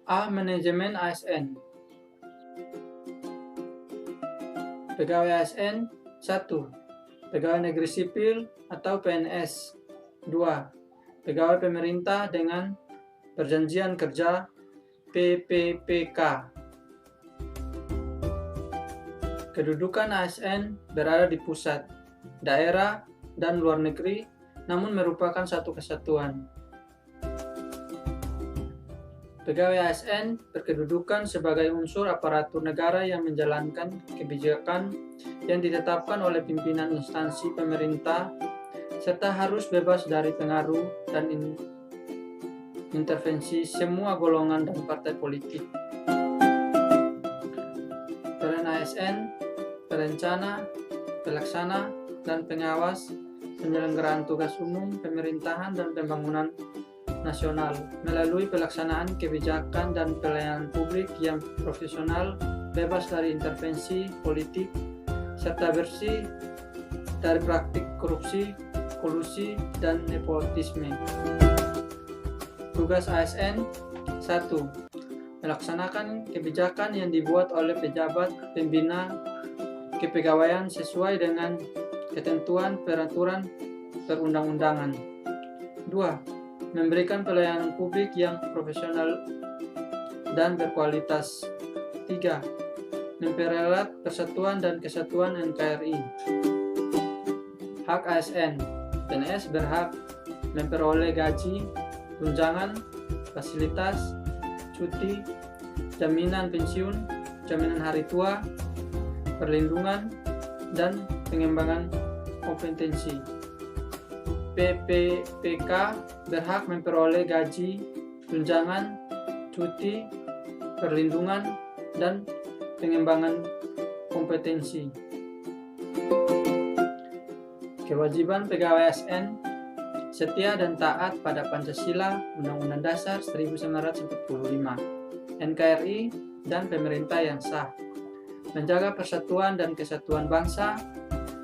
A. Manajemen ASN. Pegawai ASN 1. Pegawai negeri sipil atau PNS. 2. Pegawai pemerintah dengan perjanjian kerja PPPK. Kedudukan ASN berada di pusat, daerah, dan luar negeri, namun merupakan satu kesatuan. Pegawai ASN berkedudukan sebagai unsur aparatur negara yang menjalankan kebijakan yang ditetapkan oleh pimpinan instansi pemerintah, serta harus bebas dari pengaruh dan intervensi semua golongan dan partai politik. Peran ASN, perencana, pelaksana, dan pengawas penyelenggaraan tugas umum pemerintahan dan pembangunan nasional melalui pelaksanaan kebijakan dan pelayanan publik yang profesional, bebas dari intervensi politik, serta bersih dari praktik korupsi, kolusi, dan nepotisme. Tugas ASN 1. Melaksanakan kebijakan yang dibuat oleh pejabat pembina kepegawaian sesuai dengan ketentuan peraturan perundang-undangan. 2. Memberikan pelayanan publik yang profesional dan berkualitas. 3. Mempererat persatuan dan kesatuan NKRI. Hak ASN. PNS berhak memperoleh gaji, tunjangan, fasilitas, cuti, jaminan pensiun, jaminan hari tua, perlindungan, dan pengembangan kompetensi. PPPK berhak memperoleh gaji, tunjangan, cuti, perlindungan, dan pengembangan kompetensi. Kewajiban pegawai ASN: setia dan taat pada Pancasila, Undang-Undang Dasar 1945, NKRI, dan pemerintah yang sah. Menjaga persatuan dan kesatuan bangsa,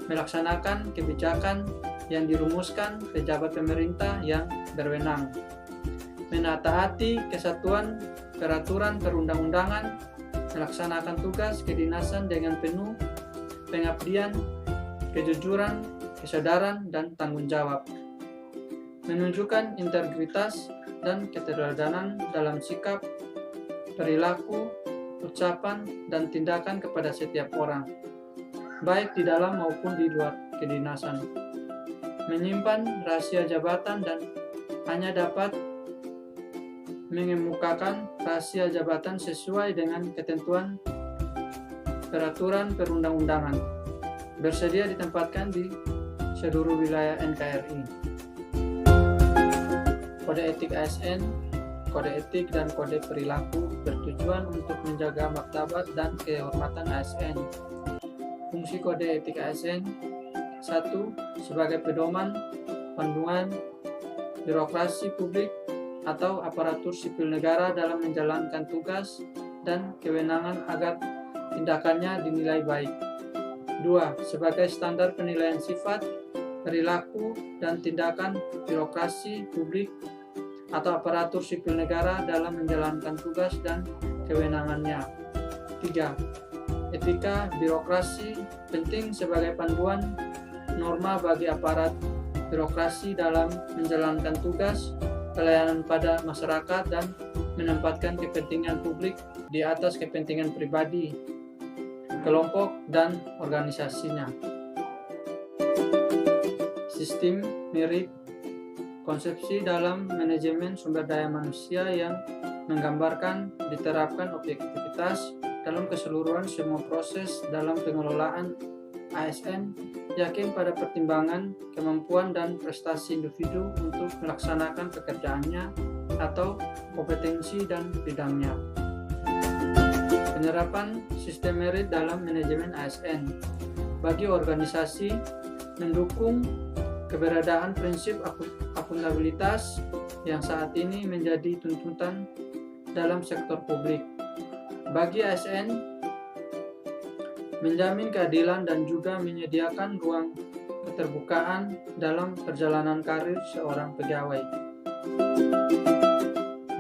melaksanakan kebijakan yang dirumuskan pejabat pemerintah yang berwenang, menaati kesatuan peraturan perundang-undangan, melaksanakan tugas kedinasan dengan penuh pengabdian, kejujuran, kesadaran, dan tanggung jawab, menunjukkan integritas dan keteladanan dalam sikap, perilaku, ucapan, dan tindakan kepada setiap orang, baik di dalam maupun di luar kedinasan. Menyimpan rahasia jabatan dan hanya dapat mengemukakan rahasia jabatan sesuai dengan ketentuan peraturan perundang-undangan. Bersedia ditempatkan di seluruh wilayah NKRI. Kode etik ASN, kode etik dan kode perilaku bertujuan untuk menjaga martabat dan kehormatan ASN. Fungsi kode etik ASN: 1. Sebagai pedoman, panduan, birokrasi publik atau aparatur sipil negara dalam menjalankan tugas dan kewenangan agar tindakannya dinilai baik. 2. Sebagai standar penilaian sifat, perilaku, dan tindakan birokrasi publik atau aparatur sipil negara dalam menjalankan tugas dan kewenangannya. 3. Etika birokrasi penting sebagai panduan norma bagi aparat birokrasi dalam menjalankan tugas pelayanan pada masyarakat dan menempatkan kepentingan publik di atas kepentingan pribadi, kelompok, dan organisasinya. Sistem merit, konsepsi dalam manajemen sumber daya manusia yang menggambarkan diterapkan objektivitas dalam keseluruhan semua proses dalam pengelolaan ASN, yakin pada pertimbangan kemampuan dan prestasi individu untuk melaksanakan pekerjaannya atau kompetensi dan bidangnya. Penerapan sistem merit dalam manajemen ASN bagi organisasi mendukung keberadaan prinsip akuntabilitas yang saat ini menjadi tuntutan dalam sektor publik. Bagi ASN, menjamin keadilan dan juga menyediakan ruang keterbukaan dalam perjalanan karir seorang pegawai.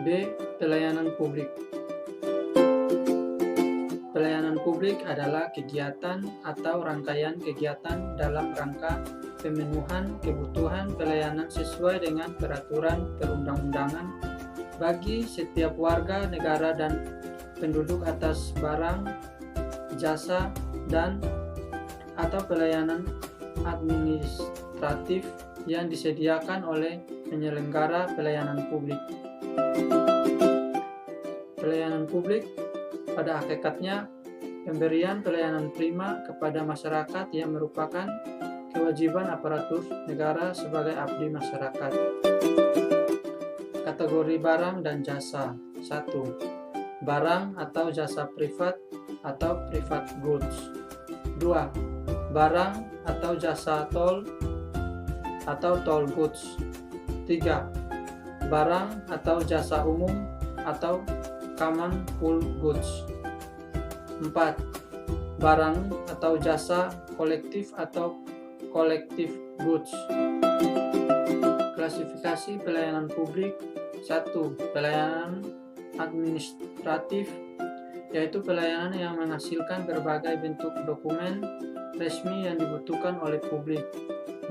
B. Pelayanan publik. Pelayanan publik adalah kegiatan atau rangkaian kegiatan dalam rangka pemenuhan kebutuhan pelayanan sesuai dengan peraturan perundang-undangan bagi setiap warga negara dan penduduk atas barang, jasa, dan atau pelayanan administratif yang disediakan oleh penyelenggara pelayanan publik. Pelayanan publik pada hakikatnya pemberian pelayanan prima kepada masyarakat yang merupakan kewajiban aparatur negara sebagai abdi masyarakat. Kategori barang dan jasa. 1. Barang atau jasa privat atau private goods. 2. Barang atau jasa tol atau toll goods. 3. Barang atau jasa umum atau common pool goods. 4. Barang atau jasa kolektif atau collective goods. Klasifikasi pelayanan publik. 1. Pelayanan administratif, yaitu pelayanan yang menghasilkan berbagai bentuk dokumen resmi yang dibutuhkan oleh publik.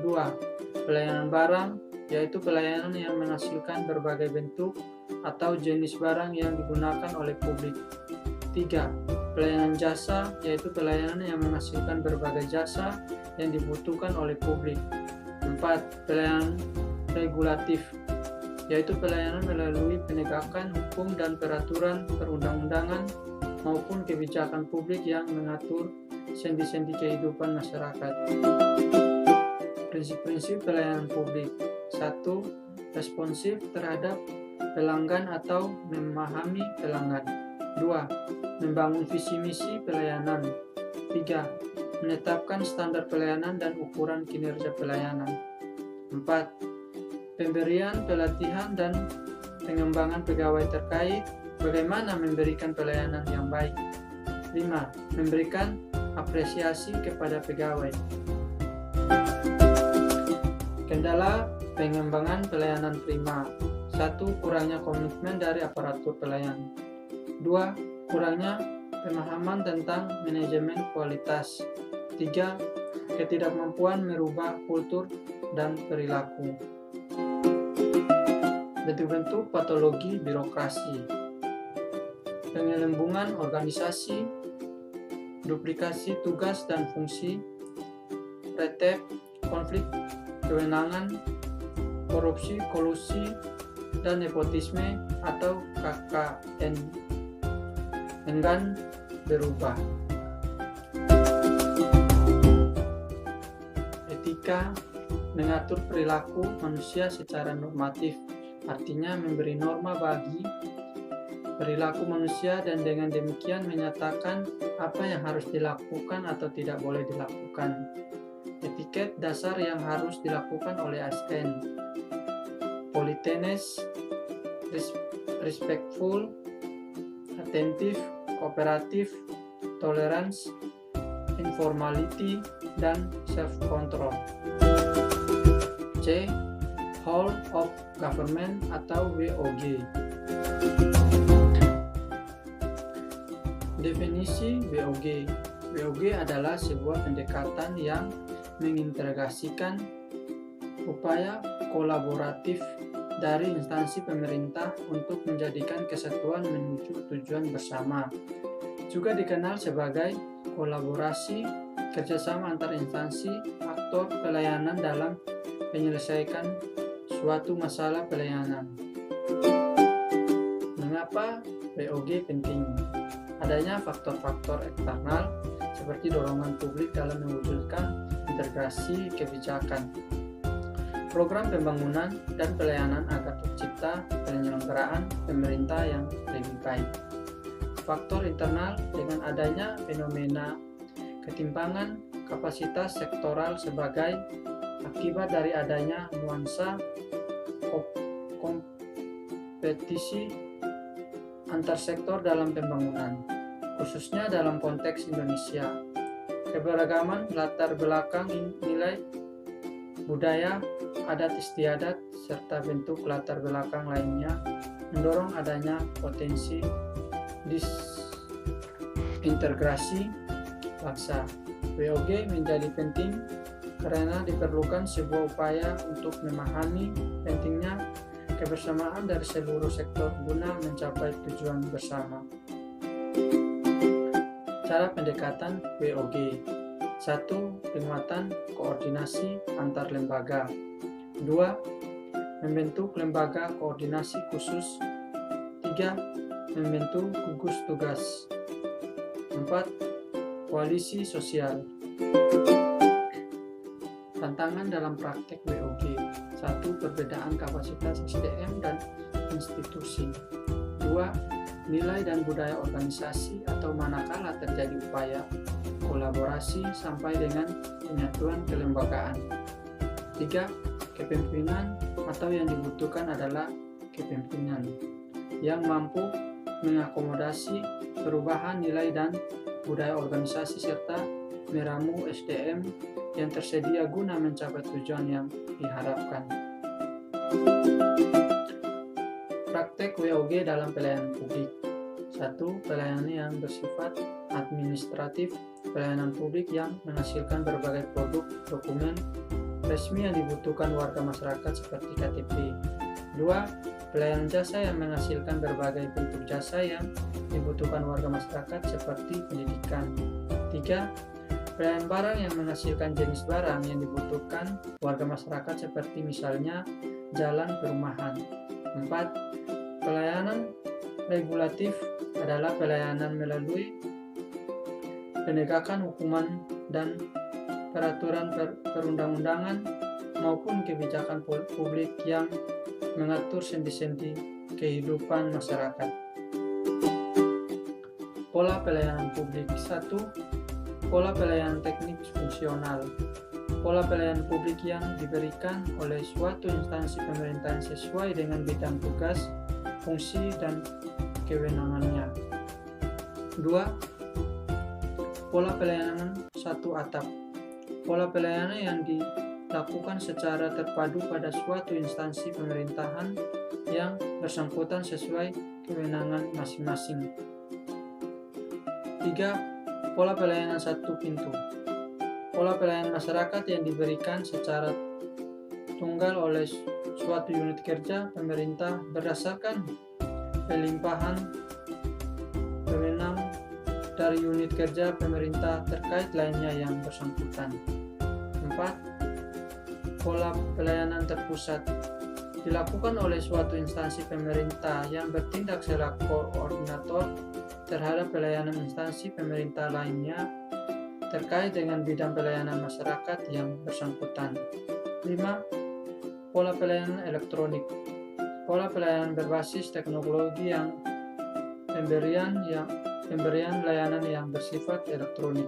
2. Pelayanan barang, yaitu pelayanan yang menghasilkan berbagai bentuk atau jenis barang yang digunakan oleh publik. 3. Pelayanan jasa, yaitu pelayanan yang menghasilkan berbagai jasa yang dibutuhkan oleh publik. 4. Pelayanan regulatif, yaitu pelayanan melalui penegakan hukum dan peraturan perundang-undangan maupun kebijakan publik yang mengatur sendi-sendi kehidupan masyarakat. Prinsip-prinsip pelayanan publik. 1. Responsif terhadap pelanggan atau memahami pelanggan. 2. Membangun visi misi pelayanan. 3. Menetapkan standar pelayanan dan ukuran kinerja pelayanan. 4. Pemberian pelatihan dan pengembangan pegawai terkait bagaimana memberikan pelayanan yang baik. 5. Memberikan apresiasi kepada pegawai. Kendala pengembangan pelayanan prima. 1. Kurangnya komitmen dari aparatur pelayan. 2. Kurangnya pemahaman tentang manajemen kualitas. 3. Ketidakmampuan merubah kultur dan perilaku. Bentuk-bentuk patologi birokrasi. Penyelembungan organisasi, duplikasi tugas dan fungsi, red tape, konflik kewenangan, korupsi, kolusi, dan nepotisme atau KKN enggan berubah. Etika mengatur perilaku manusia secara normatif, artinya memberi norma bagi perilaku manusia dan dengan demikian menyatakan apa yang harus dilakukan atau tidak boleh dilakukan. Etiket dasar yang harus dilakukan oleh ASN: politeness, respectful, attentive, kooperatif, tolerance, informality, dan self-control. C. Whole of Government atau WOG. Definisi WOG. WOG adalah sebuah pendekatan yang mengintegrasikan upaya kolaboratif dari instansi pemerintah untuk menjadikan kesatuan menuju tujuan bersama. Juga dikenal sebagai kolaborasi kerjasama antar instansi aktor pelayanan dalam menyelesaikan suatu masalah pelayanan. Mengapa WOG penting? Adanya faktor-faktor eksternal seperti dorongan publik dalam mewujudkan integrasi kebijakan, program pembangunan dan pelayanan agar tercipta penyelenggaraan pemerintah yang lebih baik. Faktor internal dengan adanya fenomena ketimpangan kapasitas sektoral sebagai akibat dari adanya nuansa kompetisi antar sektor dalam pembangunan, khususnya dalam konteks Indonesia. Keberagaman latar belakang nilai budaya, adat istiadat, serta bentuk latar belakang lainnya mendorong adanya potensi Integrasi paksa. WOG menjadi penting karena diperlukan sebuah upaya untuk memahami pentingnya kebersamaan dari seluruh sektor guna mencapai tujuan bersama. Cara pendekatan WOG. 1. Penguatan koordinasi antar lembaga. 2. Membentuk lembaga koordinasi khusus. 3. Membentuk gugus tugas. 4. Koalisi sosial. Tantangan dalam praktek WOG. 1. Perbedaan kapasitas SDM dan institusi. 2. Nilai dan budaya organisasi atau manakala terjadi upaya kolaborasi sampai dengan penyatuan kelembagaan. 3. Kepemimpinan atau yang dibutuhkan adalah kepemimpinan yang mampu mengakomodasi perubahan nilai dan budaya organisasi serta meramu SDM yang tersedia guna mencapai tujuan yang diharapkan. Praktek WOG dalam pelayanan publik. 1. Pelayanan yang bersifat administratif, pelayanan publik yang menghasilkan berbagai produk dokumen resmi yang dibutuhkan warga masyarakat seperti KTP. 2. Pelayanan jasa yang menghasilkan berbagai bentuk jasa yang dibutuhkan warga masyarakat seperti pendidikan. 3. Pelayanan barang yang menghasilkan jenis barang yang dibutuhkan warga masyarakat seperti misalnya jalan perumahan. 4. Pelayanan regulatif adalah pelayanan melalui penegakan hukuman dan peraturan perundang-undangan maupun kebijakan publik yang mengatur sendi-sendi kehidupan masyarakat. Pola pelayanan publik. 1. Pola pelayanan teknik fungsional. Pola pelayanan publik yang diberikan oleh suatu instansi pemerintahan sesuai dengan bidang tugas, fungsi, dan kewenangannya. 2. Pola pelayanan satu atap. Pola pelayanan yang dilakukan secara terpadu pada suatu instansi pemerintahan yang bersangkutan sesuai kewenangan masing-masing. 3. Pola pelayanan satu pintu. Pola pelayanan masyarakat yang diberikan secara tunggal oleh suatu unit kerja pemerintah berdasarkan pelimpahan wewenang dari unit kerja pemerintah terkait lainnya yang bersangkutan. 4. Pola pelayanan terpusat dilakukan oleh suatu instansi pemerintah yang bertindak selaku koordinator terhadap pelayanan instansi pemerintah lainnya terkait dengan bidang pelayanan masyarakat yang bersangkutan. 5. Pola pelayanan elektronik. Pola pelayanan berbasis teknologi yang pemberian layanan yang bersifat elektronik.